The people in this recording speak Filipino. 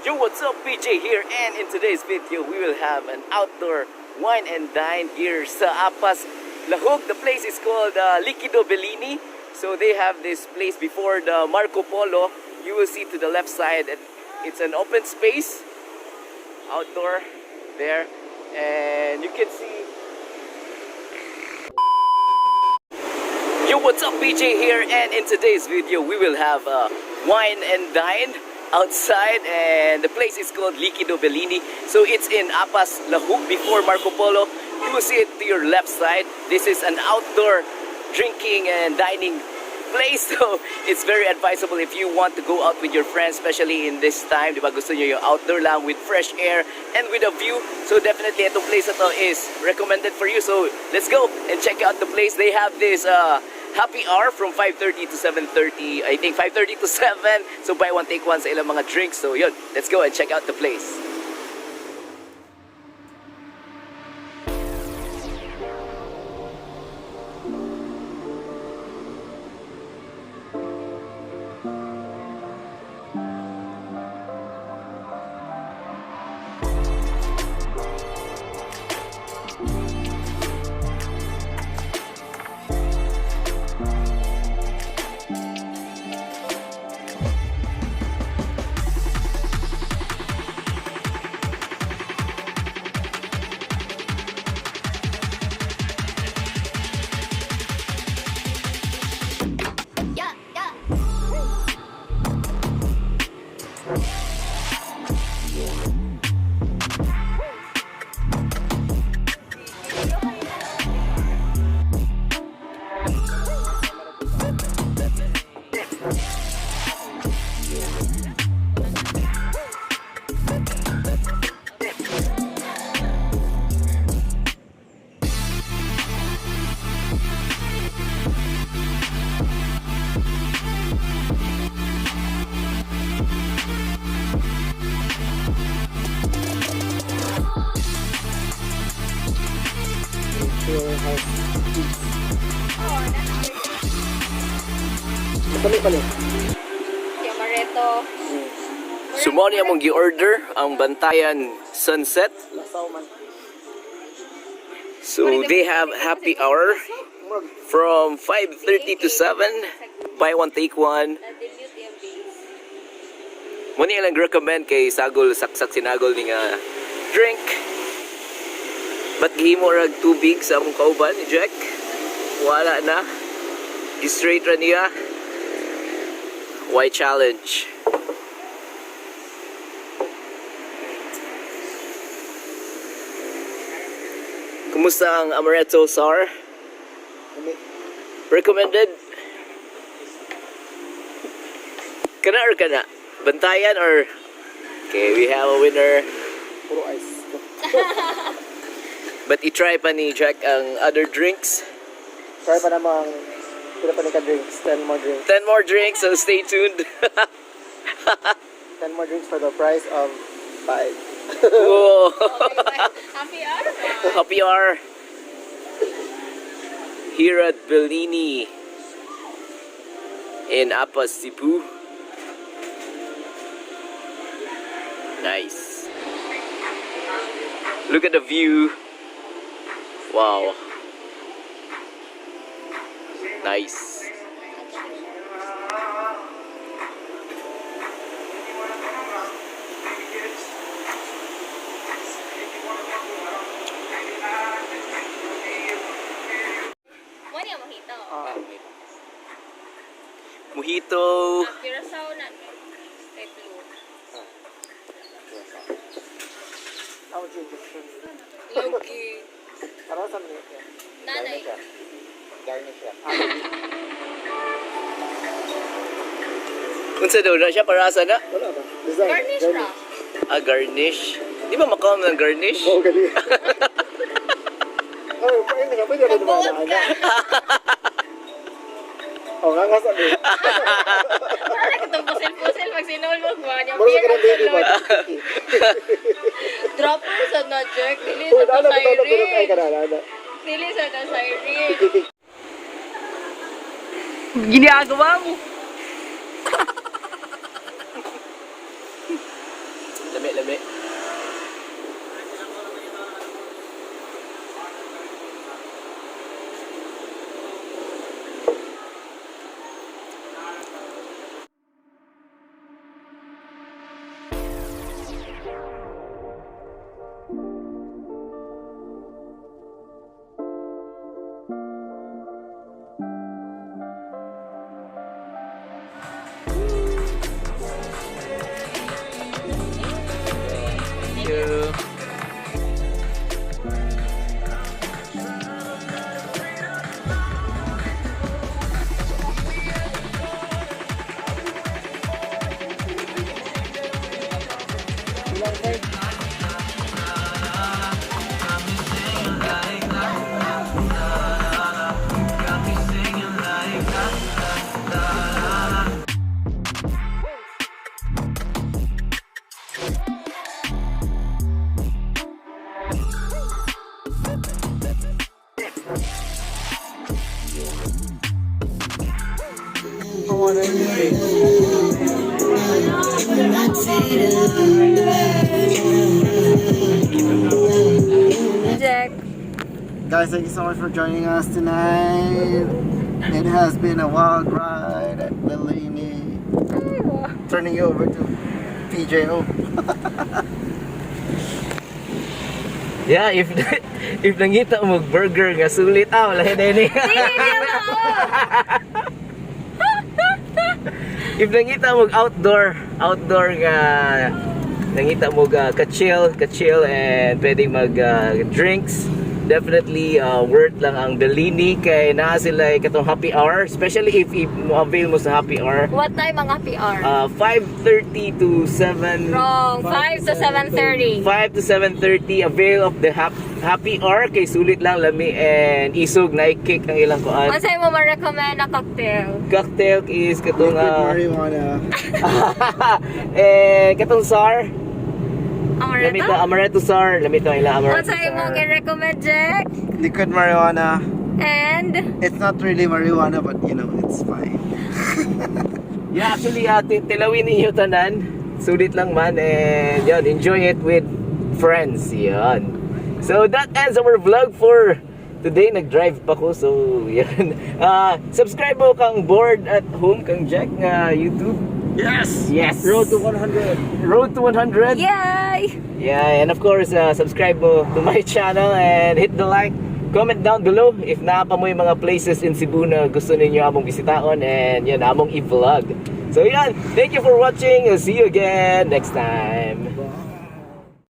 Yo, what's up? Peejay here, and in today's video, we will have an outdoor wine and dine here sa Apas, Lahog. The place is called Liquido Bellini. So they have this place before the Marco Polo. You will see to the left side, it's an open space, outdoor there, and you can see. Yo, what's up? Peejay here, and in today's video, we will have a wine and dine outside, and the place is called Liquido Bellini. So it's in Apas, Lahog before Marco Polo. You will see it to your left side. This is an outdoor drinking and dining place, so it's very advisable if you want to go out with your friends, especially in this time, di ba? Gusto nyo yung outdoor lang with fresh air and with a view. So definitely itong place na to is recommended for you. So let's go and check out the place. They have this happy hour from 5:30 to 7:30. I think 5:30 to 7. So buy one take one sa ilang mga drinks. So yun, let's go and check out the place. Sumoni among gi-order ang Bantayan Sunset. So they have happy hour from 5:30 to 7. Buy one take one. Muna lang recommend kay sagol saksak sinagol ni nga drink. But gihimo rag tubig sa among kauban ni Jack. Wala na. Gi-straight ra niya. Why challenge? Kumusta ang amaretto sour? Recommended? Kana or kana? Bantayan or? Okay, we have a winner. Puro ice. But i-try pa ni Jack ang other drinks. Try pa namang pila pa ni ka drinks. 10 more drinks. 10 more drinks, so stay tuned. 10 more drinks for the price of 5. Whoa. Happy hour. Happy hour here at Bellini in Apas, Cebu. Nice. Look at the view. Wow. Nice. Mojito. Curacao na. Kay Blue. How would you describe? Loki. Para sa mga Nanay. garnish siya. Unsa daw na siya para asa na? Wala ba? Design. Garnish ra. Garnish. Di ba makaw ng garnish? Oo, gali. Oh, pwede nga. Pwede rin Kabuot naman. ka. Oo, nga nga sabi. Para kitong pusil-pusil pag sinulog mo. Yung Muro sa beer kanang baby ba? Dropper sa na jerk. Dili Uy, sa ano ba ito? Ay, siren. kanana. Dili sa na siren. Ginagawa mo. Lami-lami. Thank you. Jack. Guys, thank you so much for joining us tonight. It has been a wild ride at Bellini. Turning you over to Peejay. Yeah, if nangita mo burger nga sulit wala din eh. If nangita mo outdoor nga nangita mo ka-chill and pwedeng mag drinks, definitely worth lang ang Bellini kay naa sila katong happy hour, especially if mo avail mo sa happy hour. What time ang happy hour? 5:30 to 7. Wrong. 5 to 7:30. 5 to 7:30 avail of the happy hour kay sulit lang lami and isog na i-kick ang ilang kuan. Ano sa'yo mo ma-recommend na cocktail? Cocktail is katong Marijuana. katong SAR. Lamit Amaretto? na amaretto SAR, lamit na ila Ano amaretto sa'yo mo SAR. recommend, Jack? Liquid marijuana. And? It's not really marijuana, but you know, it's fine. Yeah, actually tilawin ninyo tanan. Sulit lang man and yun, enjoy it with friends. Yan. So that ends our vlog for today. Nag-drive pa ko, so yan. Subscribe mo kang board at home kang Jack nga YouTube. Yes! Yes! Road to 100. Road to 100. Yay! Yeah, and of course, subscribe mo to my channel and hit the like. Comment down below if naapa mo yung mga places in Cebu na gusto ninyo among bisitaon and yan, among i-vlog. So yan, thank you for watching. I'll see you again next time. Bye.